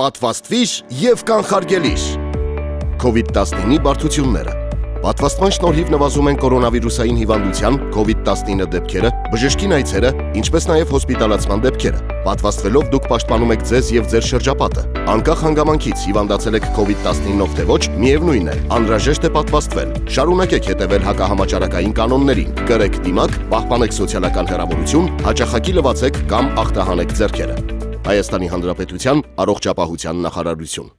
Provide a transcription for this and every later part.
պատվաստվիր և կանխարգելիր։ COVID-19-ի բարդությունները։ Պատվաստման շնորհիվ նվազում են կորոնավիրուսային հիվանդության COVID-19 դեպքերը, բժշկի այցերը, ինչպես նաև հոսպիտալացման դեպքերը։ Պատվաստվելով դուք պաշտպանում եք ձեզ և ձեր շրջապատը։ Անկախ հանգամանքից հիվանդացել եք COVID-19-ով թե ոչ, միևնույն է, անհրաժեշտ է պատվաստվել։ Շարունակեք հետևել հակահամաճարակային կանոններին, կրեք դիմակ, պահպանեք սոցիալական հեռավորություն, հաճախակի լվացեք կամ ախտահանեք ձեռքերը։ Հայաստանի Հանրապետության առողջապահության նախարարություն։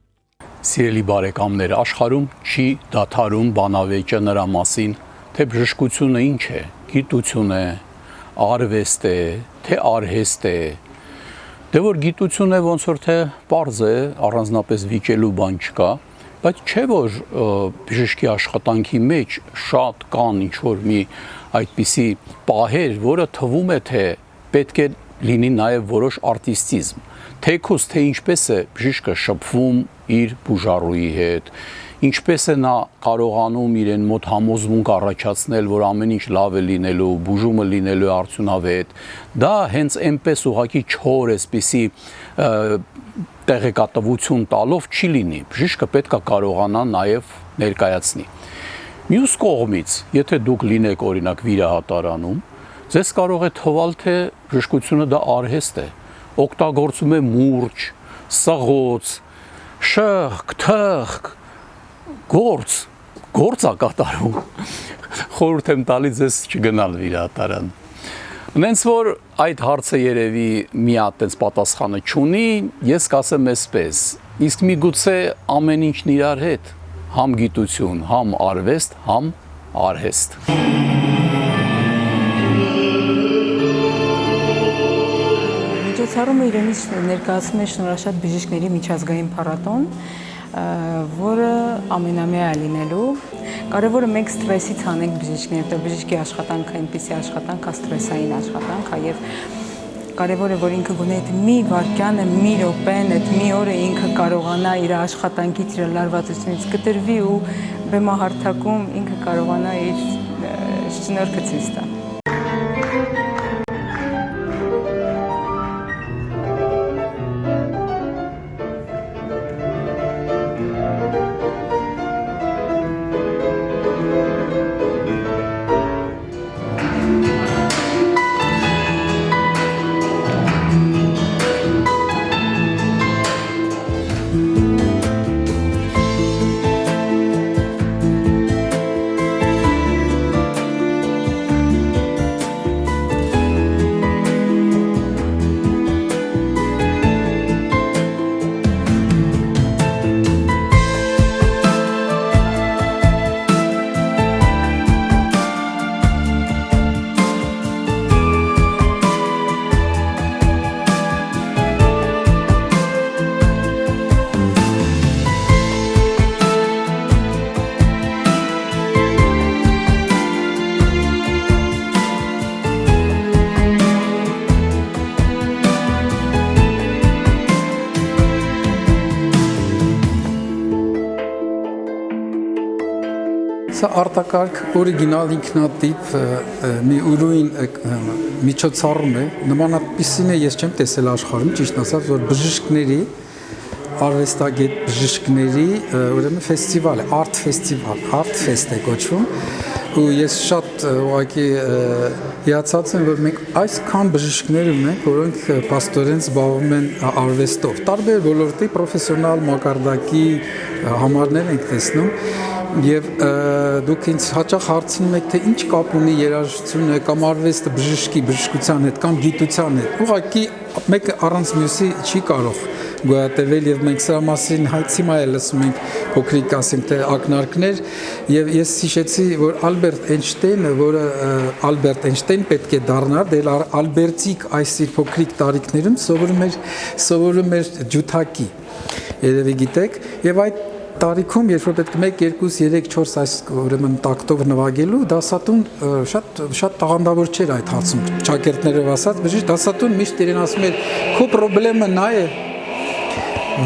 Սիրելի բարեկամներ, աշխարհում չի դադարում բանավեճը նրա մասին, թե բժշկությունը ինչ է, գիտություն է, արվեստ է, թե արհեստ է։ Դե որ գիտություն է ոնց որ թե պարզ է, առանձնապես վիճելու բան չկա, բայց չէ որ բժշկի աշխատանքի մեջ շատ կան ինչ որ մի այդպիսի պահեր, որը թվում է թե պետք է լինի նաև որոշ արտիստիզմ, թեկուզ թե ինչպես է բժիշկը շփվում իր բուժառուի հետ, ինչպես է նա կարողանում իրեն մոտ համոզմունք առաջացնել, որ ամեն ինչ լավ է լինելու, բուժումը լինելու արդյունավետ, դա հենց այնպես ուղղակի չոր էսպիսի տեղեկատվություն տալով չի լինի, բժիշկը պետք է կարողանա նաև ներկայացնի։ Մյուս կողմից, եթե դուք լինեք օրինակ վիրահատարանում, ձեզ կարող է թվալ, թե բժշկությունը դա արհեստ է, օգտագործում է մուրճ, սղոց, շըղկ, թըղկ, գործ է կատարում, խորհուրդ եմ տալի ձեզ չգնալ վիրահատարան։ Նենց որ այդ հարցը երևի մի հատ տենց պատասխանը չունի, ես կասեմ էսպես, իսկ միգուցե ամեն ինչն իրար հետ, համ գիտություն, համ արվեստ, համ արհեստ։ Միջոցառումը իրենից ներկայացնում է շնորհաշատ բժիշկների միջազգային փառատոն, որը ամենամյա է լինելու։ Կարևորը մենք ստրեսից հանենք բժիշկները, որտեղ բժիշկի աշխատանքը այնպիսի աշխատանք է, ստրեսային աշխատանք է, եւ կարևոր է, որ ինքը գոնե այդ մի վայրկյանը, մի րոպեն, այդ մի օրը ինքը կարողանա իր աշխատանքից, իր լարվածությունից կտրվի ու բեմահարթակում ինքը կարողանա իր շնորհքը ցույց տա։ Սա արտակարգ օրիգինալ ինքնատիպ մի ուրույն միջոցառում է, նմանատիպին է ես չեմ տեսել աշխարհում, ճիշտ ասած, որ բժիշկների, արվեստագետ բժիշկների ուրեմն ֆեստիվալ է, art fest է կոչվում, ու ես շատ ուղղակի հիացած եմ, որ մենք այսքան բժիշկներ ունենք, որոնք փաստորեն զբաղվում են արվեստով, տարբեր ոլորտի պրոֆեսիոնալ մակարդակի համարներ ենք տեսնում, եւ դուք ինձ հաճախ հարցնում եք, թե ինչ կապ ունի երաժշտությունը կամ արվեստը բժշկության հետ կամ գիտության հետ։ Ուղղակի մեկը առանց մյուսի չի կարող գոյատևել եւ մենք սրա մասին հիմա էլ լսում ենք փոքրիկ ասենք թե ակնարկներ եւ ես հիշեցի, որ Ալբերտ Էյնշտեյնը, որը Ալբերտ Էյնշտեյն պետք է դառնար, դե ալբերտիկ այս իր փոքրիկ տարիքներում սովորում էր ջութակի, երևի գիտեք, եւ այդ տարիքում, երբ որ պետք է 1, 2, 3, 4 այս ուրեմն տակտով նվագելու, դասատուն շատ տաղանդավոր չէր այդ հարցում, ճակերտներով ասած, բժիշկ դասատուն միշտ իրեն ասում էր, քո պրոբլեմը նա է,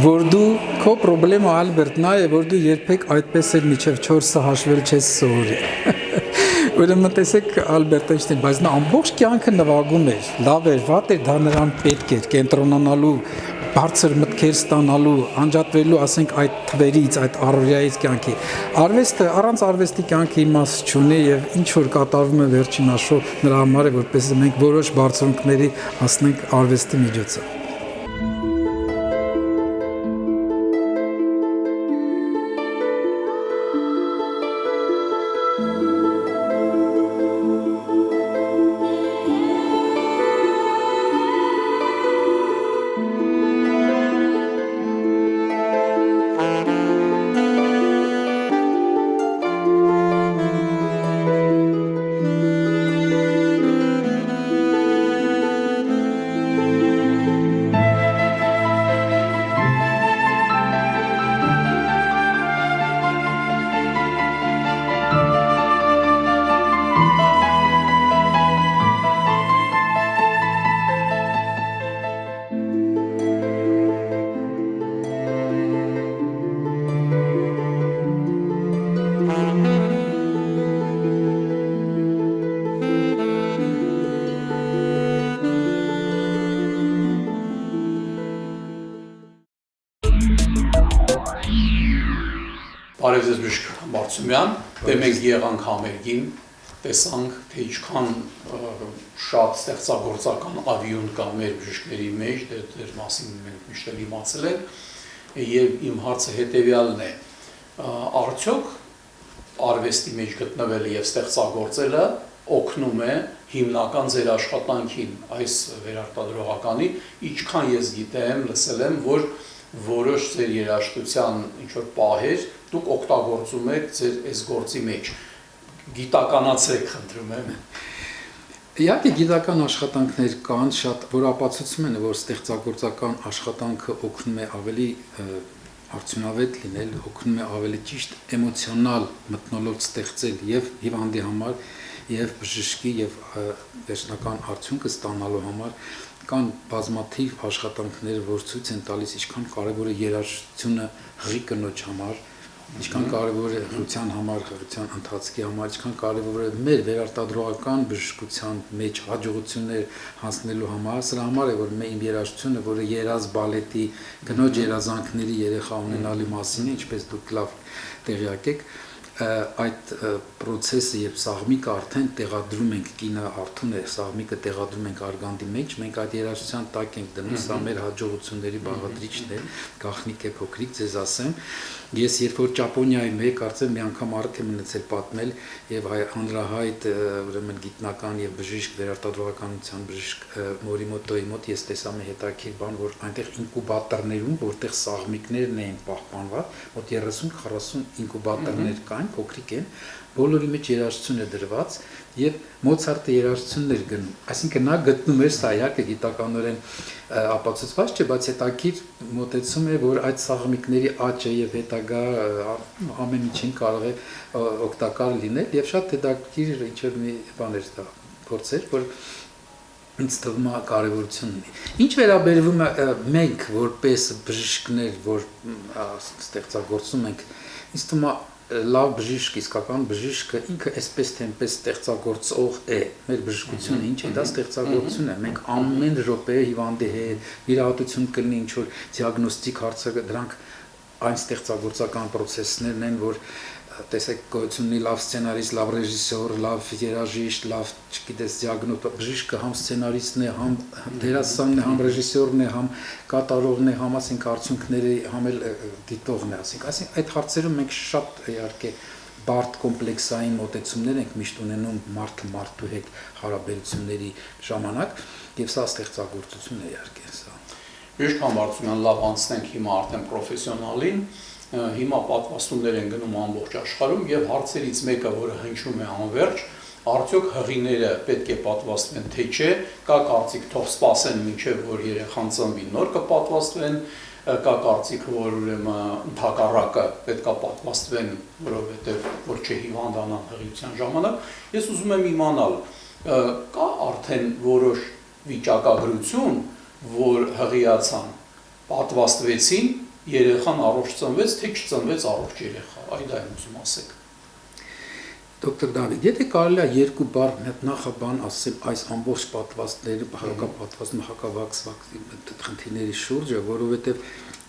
որ դու քո պրոբլեմը Ալբերտ նա է, որ դու երբեք այդպես էլ միջև 4-ը հաշվել չես սովորի։ Ուրեմն տեսեք Ալբերտ Էյնշտեյն, բայց նա ամբողջ կյանքը նվագում էր, լավ էր, վատ էր, դա նրան պետք էր կենտրոնանալու բարձր մտքեր ստանալու, անջատվելու, ասենք այդ թվերից, այդ առօրյայից կյանքի։ Արվեստը առանց արվեստի կյանքի իմաստ չունի եւ ինչ որ կատարվում է վերջին հաշվով նրա համար է, որպես մենք որոշ բարձունքների հասնենք արվեստի միջոցով։ Բարև ձեզ Բժիշկ Բարձումյան, դե մենք եղանք համերգին, տեսանք, թե ինչքան շատ ստեղծագործական ավիուն կա մեր բժիշկների մեջ, դեր մասին մենք միշտ էլ իմացել ենք, եւ իմ հարցը հետեւյալն է. արդյոք արվեստի մեջ գտնվելը եւ ստեղծագործելը օգնում է հիմնական ձեր աշխատանքին, այս վերարտադրողականի, ինչքան ես գիտեմ, լսել եմ, որ որոշ ձեր երաժշտության ինչ-որ պահեր դուք օգտագործում եք ձեր այս գործի մեջ, գիտականացրեք, խնդրում եմ։ Իհարկե գիտական աշխատանքներ կան, շատ որ ապացուցում են, որ ստեղծագործական աշխատանքը օգնում է ավելի արդյունավետ լինել, օգնում է ավելի ճիշտ էմոցիոնալ մթնոլորտ ստեղծել եւ հիվանդի համար, եւ բժշկի եւ վերջնական արդյունքը ստանալու համար կան բազմաթիվ աշխատանքներ, որ ցույց են տալիս ինչքան կարեւոր է երաժշտությունը հղի կնոջ համար, ինչքան կարեւոր է հղիության համար, հղիության ընթացքի համար, ինչքան կարեւոր է մեր վերարտադրողական բժշկության մեջ հաջողություններ հասնելու համար, սրա համար է որ մեր երաժշտությունը, որը երազ բալետի կնոջ երազանքների երեխա ունենալի մասին է, ինչպես դուք լավ տեղյակ եք, այդ process-ը եւ սաղմիկը արդեն տեղադրում ենք կինը արթուն է, սաղմիկը տեղադրում ենք արգանդի մեջ, մենք այդ երաժշտության տակ ենք դնում, սա մեր հաջողությունների բաղադրիչն է, գաղտնիք է փոքրիկ, ձեզ ասեմ, ես երբ որ Ճապոնիայում եկ, կարծեմ մի անգամ առիթ եմ ունեցել պատմել եւ հանրահայտ ուրեմն գիտնական եւ բժիշկ վերարտադրողականության բժիշկ Մորիմոտոյի մոտ ես տեսա մի հետաքրքիր բան, որ այնտեղ ինկուբատորներում, որտեղ սաղմիկներն էին պահպանված, մոտ 30-40 ինկուբատորներ կային, փոքրիկ են, բոլորի մեջ երաժշտություն է դրված եւ Մոցարտը երաժշտությունն էր գնում, այսինքն նա գտնում էր սա իհարկե գիտականորեն ապացուցված չէ, բայց հետաքրքիր մոտեցում է, որ այդ սաղմիկների աճը եւ հետագա ամեն ինչին կարող է օգտակար լինել եւ շատ հետաքրքիր ինչ-որ մի բան էր դա փորձեր, որ ինձ թվում է կարևորություն ունի։ Ինչ վերաբերվում է մենք որպես բժիշկներ, որ ստեղծագործում ենք, ինձ թվում է լավ բժիշկ, իսկական բժիշկը ինքը այսպես թե այնպես ստեղծագործող է։ Մեր բժշկությունը ինչ է, դա ստեղծագործություն է։ Մենք ամեն րոպե հիվանդի հետ վիրահատություն կլինի, ինչ որ դիագնոստիկ հարցը, դրանք այն ստեղծագործական process-ներն են, որ տեսեք գոյություն ունի լավ սցենարիստ, լավ ռեժիսոր, լավ երաժիշտ, լավ, չգիտես, դիագնոզ, բժիշկը համ սցենարիստն է, համ դերասանն է, համ ռեժիսորն է, համ կատարողն է, համ ասենք արդյունքների, համ էլ դիտողն է, ասենք այդ հարցերում մենք շատ իհարկե բարդ կոմպլեքսային մոտեցումներ ենք միշտ ունենում մարդը մարդու հետ հարաբերությունների ժամանակ եւ սա ստեղծագործություն է իհարկե սա։ Բժիշկ Բարձումյան, լավ անցնենք հիմա արդեն պրոֆեսիոնալին, հիմա պատվաստումներ են գնում ամբողջ աշխարհում եւ հարցերից մեկը, որը հնչում է անverջ, արդյոք հղիները պետք է պատվաստվեն թե չէ, կա կարծիք թող սպասեն մինչեւ որ երեխան ծնվի նոր կպատվաստվեն, կա կարծիք որ ուրեմն ընդհակառակը պետք է պատվաստվեն, որովհետեւ որ չհիվանդանան հղիության ժամանակ։ Ես ուզում եմ իմանալ, կա արդեն որոշ վիճակագրություն, որ հղիացան, պատվաստվեցին, երեխան առողջ ծնվեց, թե չծնվեց առողջ երեխա, այդ այն ուզում ասեք։ Դոկտոր Դավիթ, եթե կարելի է երկու բառ նախաբան ասել այս ամբողջ պատվաստների, հակապատվաստում, հակավաքսվակ խնդիրների շուրջը, որովհետև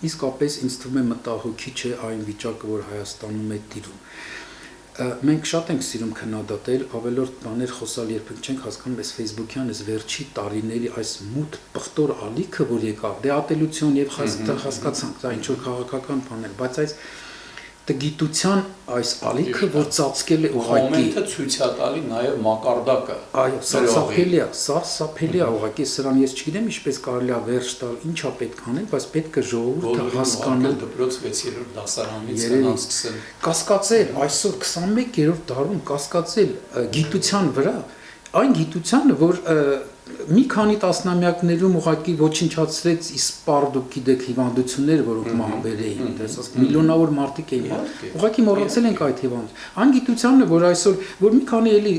իսկապես ինձ թվում է մտահոգիչ է այն վիճակը, որ Հայաստանում է տիրում։ Մենք շատ ենք սիրում քննադատել, ավելորդ բաներ խոսալ երբեք չենք հասկանում այս Facebook-յան այս վերջի տարիների այս մութ պղտոր ալիքը, որ եկավ, դե ատելություն եւ հասկացանք, դա ինչ որ քաղաքական բաներ, բայց այս գիտության այս ալիքը, որ ծածկել է ուղղակի կոմենտը ցույց է տալի նաև մակարդակը։ Այո, սարսափելի է ուղղակի, սրան ես չգիտեմ ինչպես կարելի է վերջ տալ, ինչա պետք անել, բայց պետք է ժողովուրդը հասկանալ դպրոց 6-րդ դասարանից նրան սկսել կասկածել այսօր 21-րդ դարում կասկածել գիտության վրա, այն գիտությանը, որ մի քանի տասնամյակներում ուղղակի ոչնչացրեց իսպար դուք գիտեք հիվանդություններ, որոնք մահաբեր էին, դες միլիոնավոր մարդիկ էին, ուղղակի մոռացել ենք այդ հիվանդությունը։ Այն գիտությանը, որ այսօր, որ մի քանի էլի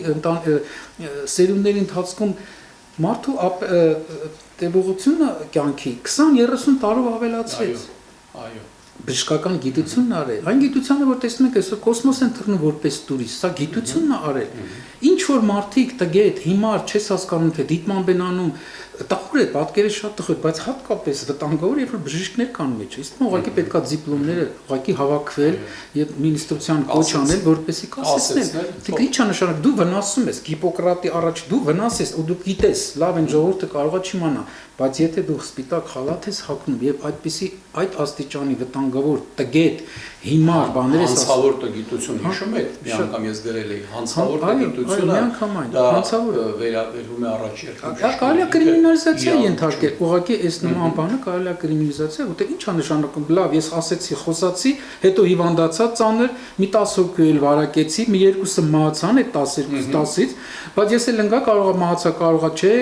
սերունդների ընթացքում մարդու տևողությունը կյանքի 20-30 տարով ավելացրեց։ Այո։ Բժշկական գիտությունն արել, այն գիտությանը, որ տեսնում եք այսօր կոսմոս են թռնում որպես տուրիստ, սա գիտությունն է արել։ Ինչ որ մարդիկ տգետ, հիմար, չես հասկանում թե դիտմամբ են անում, տխուր է, պատկերը շատ տխուր, բայց հատկապես վտանգավոր, երբ որ բժիշկներ կան մեջ, իսկ ուղղակի պետքա դիպլոմները ուղղակի հավաքվել եւ մինիստրության կոչ անել, որպեսզի կասեցնել։ Դուք ի՞նչ է նշանակում, դու վնասում ես Հիպոկրատի առաջ, դու վնաս ես, ու դու գիտես, լավ են ժողովուրդը կարողա չիմանա, բայց եթե դու սպիտակ խալաթ ես հագնում եւ այդպիսի այդ աստիճանի վտանգավոր տգետ հիմար բաներ ես հանցավոր տգիտություն հիշում եք, մի անգամ ես գրել էի հանցավոր տգիտությունը, դա վերաբերում է առաջ երկրում։ Կարելի է կրիմինալիզացիա ենթարկել, ուղղակի այս նման բանը կարելի է կրիմինալիզացիա, որտեղ ի՞նչ է նշանակում, լավ, ես ասեցի, խոսացի, հետո հիվանդացա ծանր, մի 10 հոգու էլ վարակեցի, մի երկուսը մահացան այդ 10-ից, բայց ես էլ ընկա կարողա մահացա, կարողա չէ,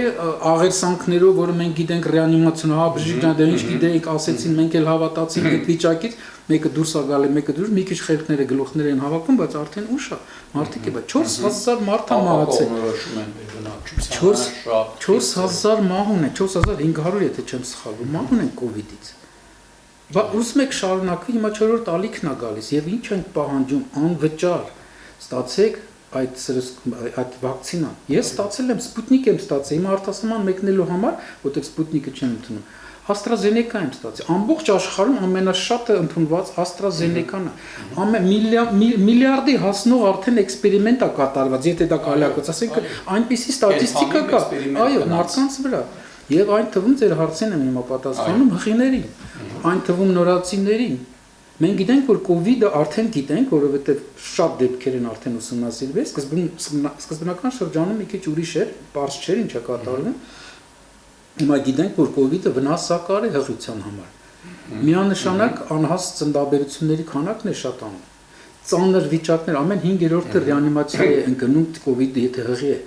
աղերսանքներով, որը մենք գիտենք ռեանիմացիոն, հա, բժիշկան դեռ ինչ գիտեիք, ասեցին, մենք էլ հավատացինք այդ վիճակից, մեկը դուրս ա գալի, մեկը դուրս, մի քիչ խելքները գլուխներ են հավաքում, բայց արդեն ուշ է, մարդիկ է, բայց 4000 մարդ է մահացել։ 4000 մահուն է, 4500 եթե չեմ սխալվում, մահուն են կովիդից։ Բայց ուզում եք շարունակել, հիմա 4-րդ ալիքն է գալիս եւ ինչ ենք պահանջում անվճար։ Ստացեք այդ վակցինան։ Ես ստացել եմ, Սպուտնիկ եմ ստացել, հիմա արտասահման մեկնելու համար, որտեղ Սպուտնիկը չեմ ընդունում։ AstraZeneca եմ ստացել։ Ամբողջ աշխարհում ամենաշատը ընդունված AstraZeneca-ն է։ Միլիարդի հասնող արդեն էքսպերիմենտ է կատարված, եթե դա կարելի է ասենք, այնպիսի ստատիստիկա կա։ Այո, մարդկանց վրա։ Եվ այն թվում ձեր հարցին եմ հիմա պատասխանում հղիներին, այն թվում նորացիներին։ Մենք գիտենք, որ COVID-ը արդեն գիտենք, որովհետև շատ դեպքեր են արդեն ուսումնասիրվել, սկզբնական շրջանում մի քիչ ուրիշ էր, պարզ չէր ինչ է կատարվում։ Հիմա գիտենք, որ COVID-ը վնասակար է հղիության համար։ Միանշանակ անհաստ ծննդաբերությունների քանակն է շատանում։ Ծանր վիճակներ, ամեն 5-րդը ռեանիմացիա է ընկնում COVID-ը, եթե հղի է։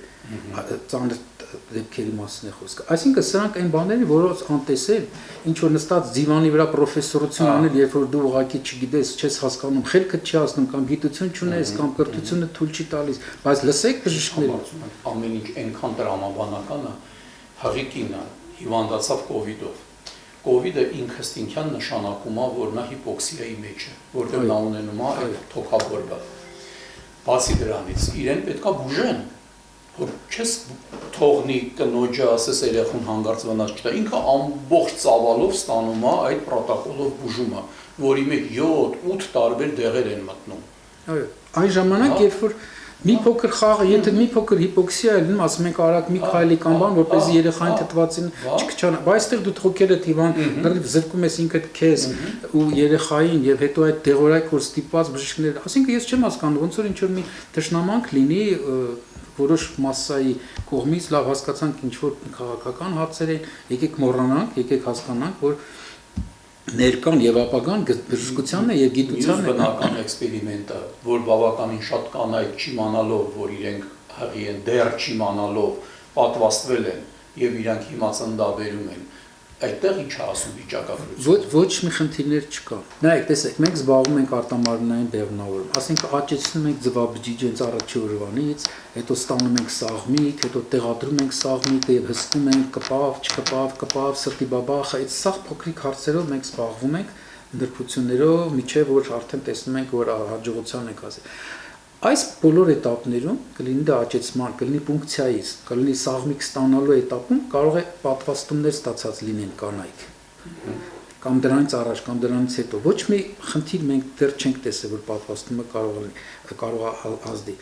Ծանր դեպքերի մասին է խոսքը։ Այսինքն սրանք այն բաները, որոնց անտեսել, ինչ որ նստած դիվանի վրա պրոֆեսորություն անել, երբ որ դու ուղղակի չգիտես, չես հասկանում, խելքը չի հասնում կամ գիտություն չունես կամ կրթությունը թույլ չի տալիս, բայց լսեք բժիշկներին։ Ամեն ինչ այնքան տրամաբանական է, հղիկինը հիվանդացավ կովիդով։ Կովիդը ինքնստինքյան նշանակում է, որ նա հիպոքսիայի մեջ է, որտեղ նա ունենում է այդ թոքաբորբը։ Բացի դրանից, իրեն պետքա բուժեն, որ չես թողնի կնոջը ասես երեխուն հանգարց վնաս չտա, ինքը ամբողջ ծավալով ստանում է այդ պրոտոկոլով բուժումը, որի մեջ 7-8 տարբեր դեղեր են մտնում։ Այո, այն ժամանակ, երբ որ մի փոքր խաղը, եթե մի փոքր հիպոքսիա է լինում, ասում ենք արագ մի քայլի կամ բան, որպեսզի երեխային թթվածին չքչանա, բայց այստեղ դու թոքերդ հիվան, դեռ զրկում ես ինքդ քեզ ու երեխային եւ հետո այդ դեղորայք որ ստիպված բժիշկներ, ասինքն ես չեմ հասկանում, ոնց որ ինչ որ մի թշնամանք լինի որոշ մասսայի կողմից լավ հասկացանք ինչ որ քաղաքական հարցեր են, եկեք մոռանանք, եկեք հասկանանք, որ ներկան եւ ապագան բժշկությանն է եւ գիտությանն է բնական էքսպերիմենտը, որ բավականին շատ կանայք չիմանալով, որ իրենք հղի են, դեռ չիմանալով պատվաստվել են եւ իրանք հիմա ծննդաբերում են, այդտեղ ինչ ասում վիճակագրությունը։ Ոչ մի խնդիրներ չկա։ Նայեք, տեսեք, մենք զբաղվում ենք արտամարմնային բեղմնավորում, ասենք աճեցնում ենք ձվաբջիջը հենց առաջի օրվանից, հետո ստանում ենք սաղմիկ, հետո տեղադրում ենք սաղմիկը եւ հսկում ենք կպավ, չկպավ, սրտի բաբախ, այդ սաղ փոքրիկ հարցերով մենք զբաղվում ենք նրբություններով, միջև որ արդեն տեսնում ենք, որ հաջողության ենք հասել։ Այս բոլոր этаպներում կլինի դա աճեցման, կլինի պունկցիայից, կլինի սաղմիկ ստանալու этаպում կարող է պատվաստումներ ստացած լինեն կանայք։ Կամ դրանից առաջ, կամ դրանից հետո ոչ մի խնդիր մենք դեռ չենք տեսել, որ պատվաստումը կարող է ազդի։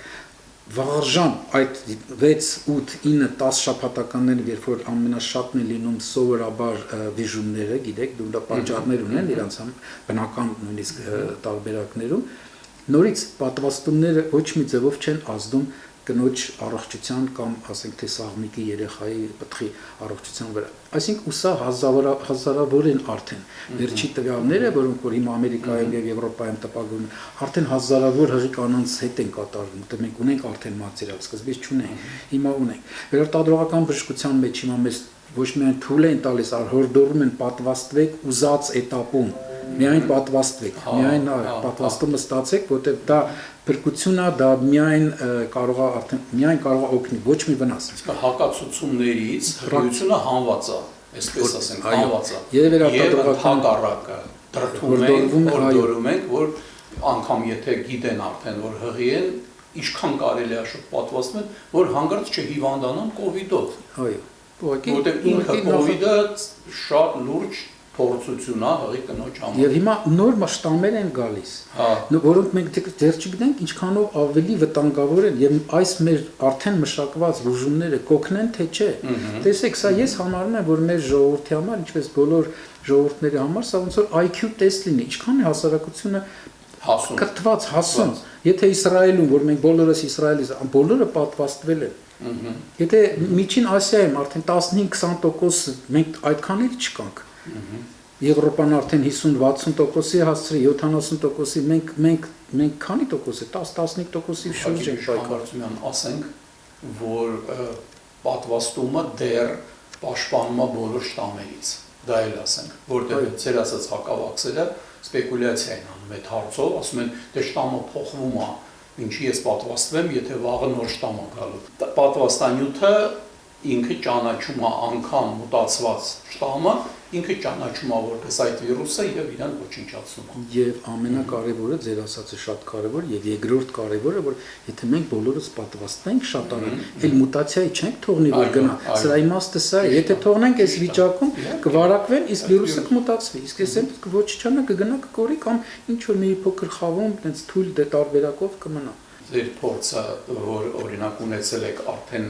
Վաղարժան այդ 6, 8, 9, 10 շաբաթականները, երբ որ ամենաշատն է լինում սովորաբար վիժումները, գիտեք, դու դա պատճառներ ունեն իրանց բնական նույնիսկ տարբերակներում, նորից պատվաստումները ոչ մի ձևով չեն ազդում կնոջ առողջության կամ ասենք թե սաղմիկի երեխայի պտղի առողջության վրա։ Այսինքն ու սա հազարավոր են արդեն վերջի տվյալները, որոնք որ հիմա Ամերիկայում եւ Եվրոպայում տպագրում են, արդեն հազարավոր հղի կանանց հետ են կատարվում, դա մենք ունենք արդեն մատերիալ, սկզբից չունենք, հիմա ունենք։ Վերարտադրողական բժշկության մեջ հիմա մեզ ոչ միայն թույլ են տալիս, այլ հորդորում են պատվաստվեք ուզած этаպում, միայն պատվաստվեք, միայն պատվաստումը ստացեք, որտեղ դա բրկությունա դա միայն կարող է արդեն միայն կարող է օգնի, ոչ մի վնաս։ Հակացություններից հղիությունը հանված է, այսպես ասենք, հանված է։ Եվ վերարտադրողական հակառակը դրդում ենք, որ անգամ եթե գիտեն արդեն, որ հղի են, ինչքան կարելի է շուտ պատվաստում են, որ հանգարց չհիվանդանան կովիդով։ Այո, ուղղակի որտեղ ինքը կովիդը շատ լուրջ փորձություն է հղի կնոջ համար։ Եվ հիմա նոր մասշտաբներ են գալիս, որոնք մենք դեռ չգիտենք ինչքանով ավելի վտանգավոր են եւ այս մեր արդեն մշակված բուժումները կօգնեն թե չէ։ Տեսեք, սա ես համարում եմ, որ մեր ժողովրդի համար, ինչպես բոլոր ժողովուրդների համար, սա ոնց որ IQ տեստ լինի, ինչքան է հասարակությունը կրթված հասուն։ Եթե Իսրայելում, որ մենք բոլորս Իսրայելից, բոլորը պատվաստվել են։ Եթե Միջին Ասիայում արդեն 15-20% մենք այդքանից չկանք։ Եվրոպան արդեն 50-60%-ի հասցրի, 70%-ի, մենք քանի տոկոս է, 10-15%-ի շուրջ ենք պայքարում։ Ասենք, որ պատվաստումը դեռ պաշտպանում է բոլոր շտամերից, դա էլ ասենք, որտեղ ձեր ասած հակավակսերը սպեկուլյացիա են անում այդ հարցով, ասում են, դե շտամը փոխվում է, ինչի ես պատվաստվեմ, եթե վաղը նոր շտամ է գալու։ Պատվաստանյութը ինքը ճանաչում է անգամ մուտացված շտամը, ինքը ճանաչում է որպես այդ վիրուսը եւ իրան ոչնչացնում է։ Եվ ամենակարևորը ձեր ասածը շատ կարևոր եւ երկրորդ կարևորը, որ եթե մենք բոլորս պատվաստենք շատ արագ, այլ մուտացիայի չենք թողնի որ գնա։ Սրա իմաստը սա է, եթե թողնենք այս վիճակում կվարակվեն, իսկ վիրուսը կմուտացվի, իսկ այս ոչնչանա կգնա կկորի կամ ինչ որ մի փոքր խավում, այդպես թույլ տարբերակով կմնա։ Ձեր փորձը, որ օրինակ ունեցել եք արդեն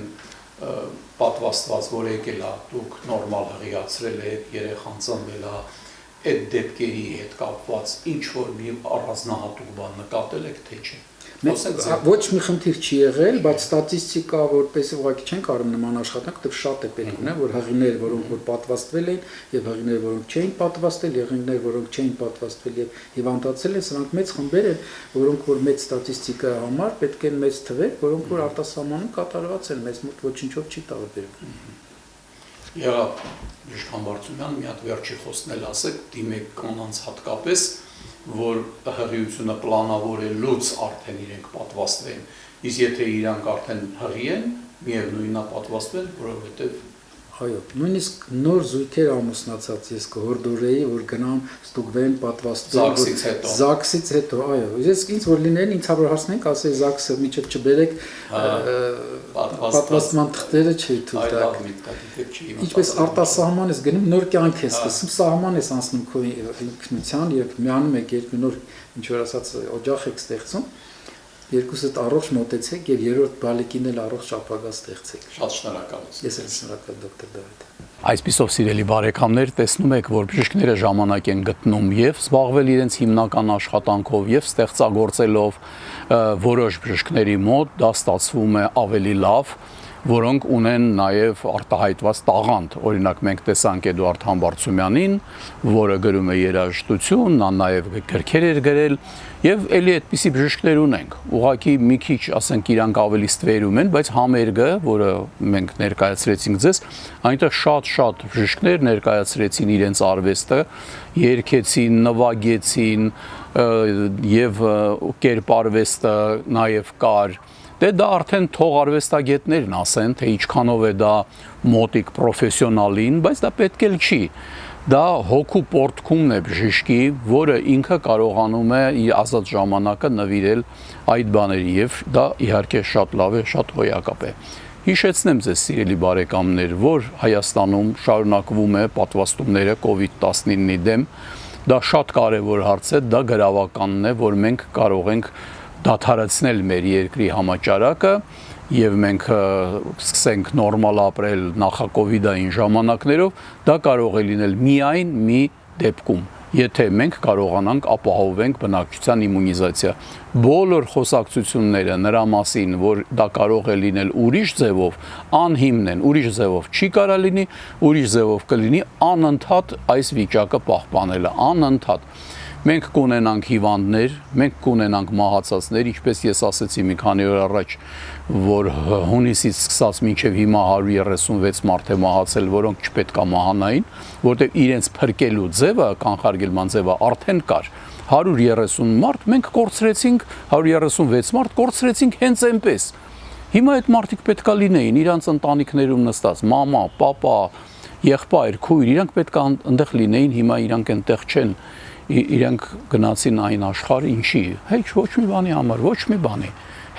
պատվաստված, որ եկել է, դուք նորմալ հղիացրել եք, երեխան ծնվել է, այդ դեպքերի հետ կապված ինչ որ մի առանձնահատուկ բան նկատել եք, թե չէ։ Ոչ մի խնդիր չի եղել, բայց ստատիստիկա որպես ուղղակի չեն կարող նման աշխատանք, դեռ շատ է պետք ունեն, որ հղիներ, որոնք որ պատվաստվել են, եւ հղիներ, որոնք չէին պատվաստել, հղիներ, որոնք չէին պատվաստվել եւ հիվանդացել են, սրանք մեծ խմբեր են, որոնք որ մեծ ստատիստիկայի համար պետք են մեծ թվեր, որոնք որ արտասահմանում կատարված են, մեզ մոտ ոչինչով չի տարբերվում։ Եղավ Իշխան Բարծումյան, մի հատ վերջի խոսքն էլ ասեք, դիմեք կանանց հատկապես, որ հղիությունը պլանավորելուց արդեն իրենք պատվաստվեն, իսկ եթե իրանք արդեն հղի են, միևնույնն է պատվաստվել, որովհետև այո, նույնիսկ նոր զույգեր ամուսնացած ես կհորդորեի, որ գնամ ստուգվեն, պատվաստվեն, Զաքսից հետո, այո, ես ինձ որ լինեն, ինձ հավր հասնենք, ասեի Զաքսը միջև չբերեք, պատվաստման թղթերը չի թույլ տակ։ Ինչպես արտասահման ես գնում, նոր կյանք ես սկսում, սահման ես անցնում քո ինքնության եւ միանում եք երկու նոր ինչ որ ասած օջախ եք ստեղծում։ Երկուսդ առողջ մոտեցեք եւ երրորդ բալիկին էլ առողջ ապագա ստեղծեք։ Շատ շնորհակալ եմ։ Ես էլ շնորհակալ դոկտոր Դավիթ։ Այսպիսով սիրելի բարեկամներ, տեսնում եք, որ բժիշկները ժամանակ են գտնում եւ զբաղվել իրենց հիմնական աշխատանքով եւ ստեղծագործելով որոշ բժիշկների մոտ դա ստացվում է ավելի լավ, որոնք ունեն նաև արտահայտված տաղանդ։ Օրինակ մենք տեսանք Էդուարդ Համբարձումյանին, որը գրում է երաժշտություն, նա նաև գրքեր էր գրել եւ ելի այդպիսի բժիշկներ ունենք։ Ուղղակի մի քիչ, ասենք, իրանք ավելի ստվերում են, բայց համերգը, որը մենք ներկայացրեցինք ձեզ, այնտեղ շատ բժիշկներ ներկայացրեցին իրենց արվեստը, երգեցին, նվագեցին եւ կերպարվեստը նաև կար։ Դե դա արդեն թող արվեստագետներն ասեն, թե ինչքանով է դա մոտիկ պրոֆեսիոնալին, բայց դա պետք էլ չի։ Դա հոգու պորտքումն է բժշկի, որը ինքը կարողանում է իր ազատ ժամանակը նվիրել այդ բաների եւ դա իհարկե շատ լավ է, շատ հոյակապ է։ Հիշեցնեմ ձեզ սիրելի բարեկամներ, որ Հայաստանում շարունակվում է պատվաստումները COVID-19-ի դեմ, դա շատ կարևոր հարց է, դա գրավականն է, որ մենք կարող ենք դադարեցնել մեր երկրի համաճարակը եւ մենք սկսենք նորմալ ապրել նախակովիդային ժամանակներով, դա կարող է լինել միայն մի դեպքում, եթե մենք կարողանանք ապահովենք բնակչության իմունիզացիա։ Բոլոր խոսակցությունները նրա մասին, որ դա կարող է լինել ուրիշ ձևով, անհիմն են, ուրիշ ձևով չի կարա լինի, ուրիշ ձևով կլինի անընդհատ այս վիճակը պահպանելը, անընդհատ։ Մենք կունենանք հիվանդներ, մենք կունենանք մահացածներ, ինչպես ես ասացի մի քանի օր առաջ, որ հունիսից սկսած մինչև հիմա 136 մարդ է մահացել, որոնք չպետք է մահանային, որտեղ իրենց փրկելու ձևը, կանխարգելման ձևը արդեն կար։ 130 մարդ մենք կորցրեցինք, 136 մարդ կորցրեցինք հենց այնպես։ Հիմա այդ մարդիկ պետքա լինեին իրանց ընտանիքներում նստած, մամա, պապա, եղբայր, քույր, իրանք պետքա այնտեղ լինեին, հիմա իրանք այնտեղ չեն։ Իրանք գնացին այն աշխարհ, ինչի, ոչ մի բանի համար, ոչ մի բանի։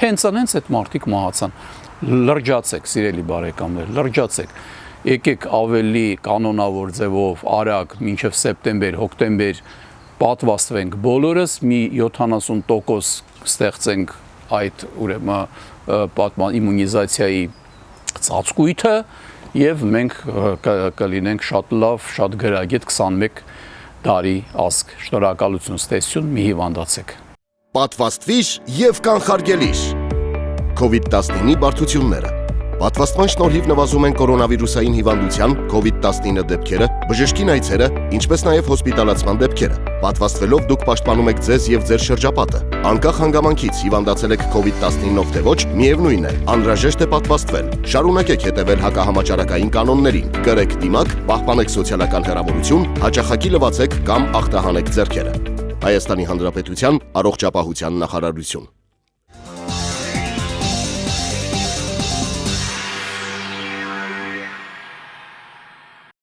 Հենց այդ մարդիկ մահացան։ Լրջացեք, սիրելի բարեկամներ, լրջացեք։ Եկեք ավելի կանոնավոր ձևով, արագ, մինչև սեպտեմբեր, հոկտեմբեր պատվաստվենք բոլորս, մի 70% ստեղծենք այդ ուրեմն իմունիզացիայի ծածկույթը եւ մենք կլինենք շատ լավ, շատ գրագետ 21 տարի ազգ։ Շնորհակալություն, ստեսություն, մի հիվանդացեք։ Պատվաստվիր եւ կանխարգելիր։ COVID-19-ի բարդությունները։ Պատվաստման շնորհիվ նվազում են կորոնավիրուսային հիվանդության COVID-19 դեպքերը, բժշկի այցերը, ինչպես նաև հոսպիտալացման դեպքերը։ Պատվաստվելով դուք պաշտպանում եք ձեզ եւ ձեր շրջապատը։ Անկախ հանգամանքից հիվանդացել եք COVID-19-ով թե ոչ, միևնույն է, անհրաժեշտ է պատվաստվել։ Շարունակեք հետևել հակահամաճարակային կանոններին։ Կրեք դիմակ, պահպանեք սոցիալական հեռավորություն, հաճախակի լվացեք կամ ախտահանեք ձեռքերը։ Հայաստանի Հանրապետության առողջապահության նախարարություն։